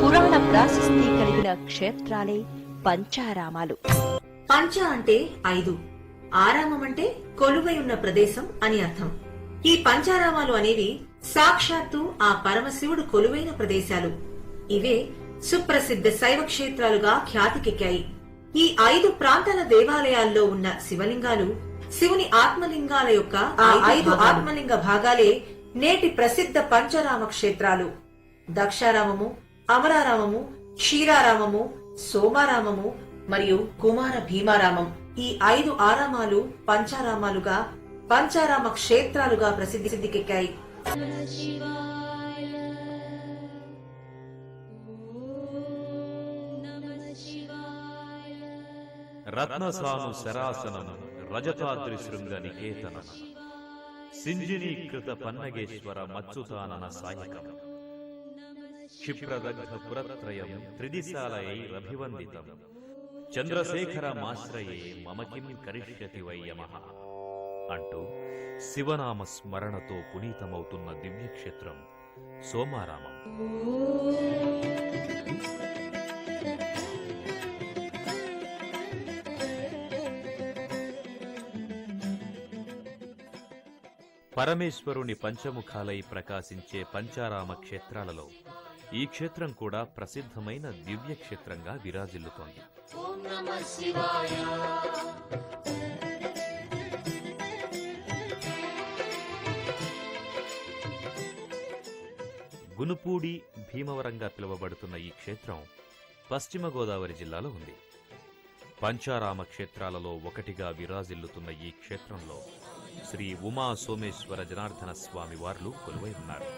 పురాణ ప్రాశస్తి కలిగిన క్షేత్రాలే పంచారామాలు. పంచ అంటే 5, ఆరామం అంటే కొలువై ఉన్న ప్రదేశం అని అర్థం. ఈ పంచారామాలు అనేవి సాక్షాత్తు ఆ పరమశివుడు కొలువైన ప్రదేశాలు. ఇవే సుప్రసిద్ధ శైవ క్షేత్రాలుగా ఖ్యాతికెక్కాయి. ఈ 5 ప్రాంతాల దేవాలయాల్లో ఉన్న శివలింగాలు శివుని ఆత్మలింగాల యొక్క 5 ఆత్మలింగ భాగాలే నేటి ప్రసిద్ధ పంచరామ క్షేత్రాలు. దక్షారామము, అమరారామము, క్షీరారామము, సోమారామము మరియు కుమార భీమారామం. ఈ 5 ఆరామాలు పంచారామాలుగా, పంచారామ క్షేత్రాలుగా ప్రసిద్ధికెక్కాయి. రత్నసాను శరాసనం రజతాద్రి శృంగ నికేతనం సింజినీకృత పన్నగేశ్వర మచ్చుతానన సాయకం క్షిప్రదగ్ధ పురత్రయం త్రిదిశాలయైరభివందితం చంద్రశేఖరమాశ్రయే మమ కిం కరిష్యతి వై యమః అంటూ శివనామ స్మరణతో పునీతమవుతున్న దివ్యక్షేత్రం సోమారామం. పరమేశ్వరుని పంచముఖాలై ప్రకాశించే పంచారామ క్షేత్రాలలో ఈ క్షేత్రం కూడా ప్రసిద్ధమైన దివ్యక్షేత్రంగా విరాజిల్లుతోంది. గునుపూడి, భీమవరంగా పిలువబడుతున్న ఈ క్షేత్రం పశ్చిమ గోదావరి జిల్లాలో ఉంది. పంచారామ క్షేత్రాలలో ఒకటిగా విరాజిల్లుతున్న ఈ క్షేత్రంలో శ్రీ ఉమా సోమేశ్వర జనార్దన స్వామి వార్లు కొలువై ఉన్నారు.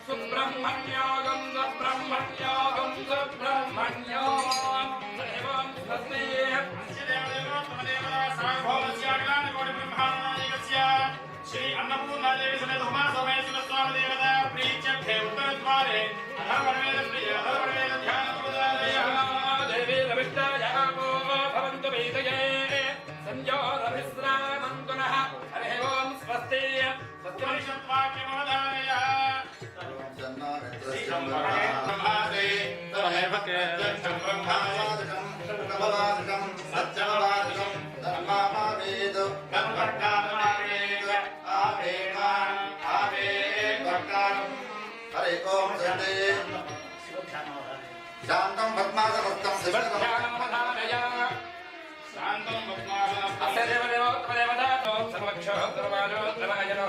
सुब्रह्मण्यागं सुब्रह्मण्यागं सुब्रह्मण्यागं एवं तस्मै श्री अन्नपूर्णा देवी समेत उमा सोमेश्वर स्वामी देवता प्रीत्यर्थे उत्तरद्वारे अधर्वणवेद प्रिय अधर्वणवेद ध्यान देवी रविष्टायामो भवन्तु वेदये संयोरभिस्रामन्तु नः हरिः ओं स्वस्ति स्वस्तिवाक्यमवधारय ब्रह्मादे तमेव केशं ब्रह्मादं प्रभवादं सत्यवादं धर्मावेद कर्मकामावेद आवेमान आवे भक्तारं हरे ओम जय शांतं पद्मासनं शिवध्यानमधारय शांतं पद्मासनं अस्य देवदेवोत्तमदेवतातो सर्वक्षो सर्वाजो सर्वायनो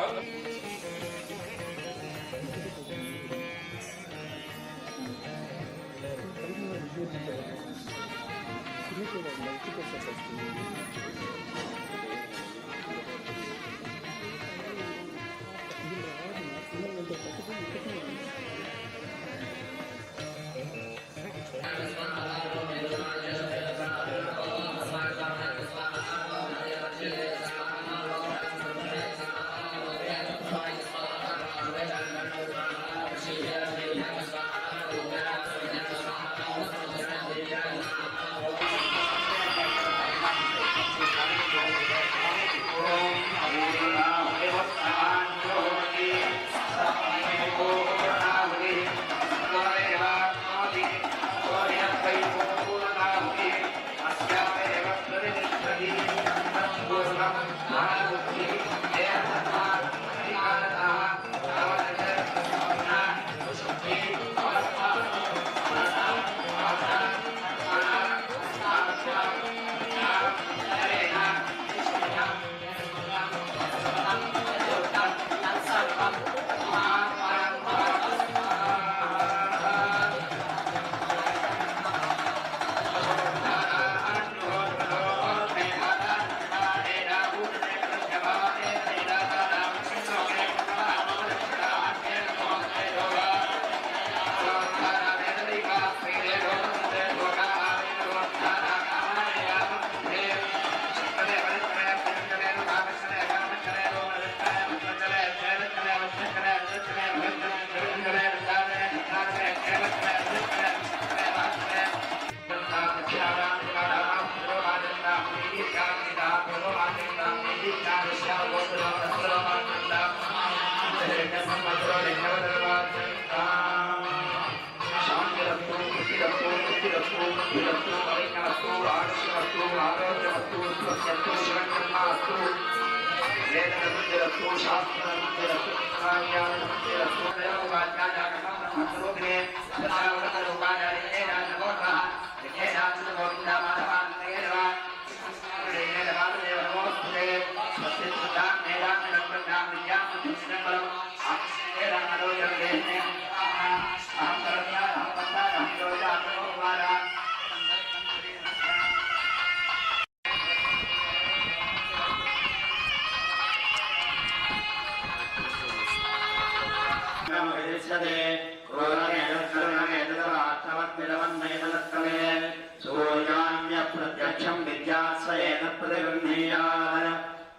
ప్రత్యక్షం విద్యాశ్రయేణ ప్రతిగృహ్ణీయాద్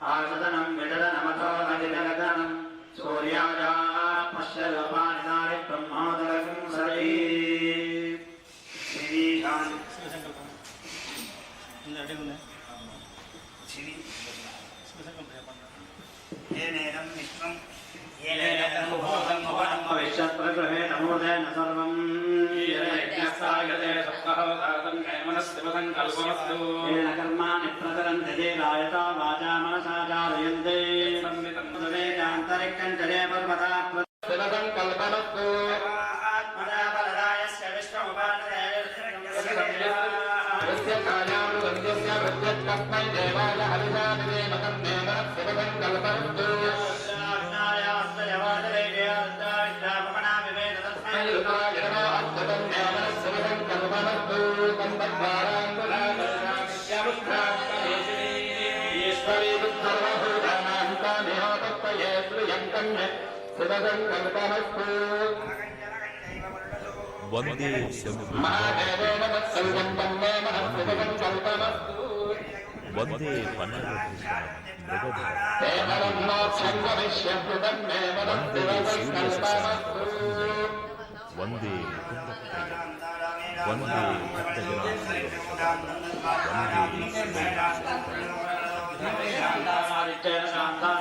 ఆసదనం విడదనమథో నదిగగనం సూర్యాజా పశ్యలోపానిదారి బ్రహ్మోదకం సరీ శ్రీశాంతి ఏనేనం విష్ణుం విశ్వప్రగృహే నమోదేన సర్వం కర్మాణి ప్రతరంతి దేవాయతా వాచా మనసా చారయంతే సంవితంతరికంచరే పర్వతా శివసంకల్పమస్తు ఆత్మదాబలదాయస్య యస్య కార్యాణి వంద్యస్య ప్రత్యక్షస్మై దేవాయ హరిదానమే మతం దేవ శివసంకల్పమస్తు వందే వందే పన్నగభూషణం వందే ముకుందప్రియం వందే భక్తజనాశ్రయం వందే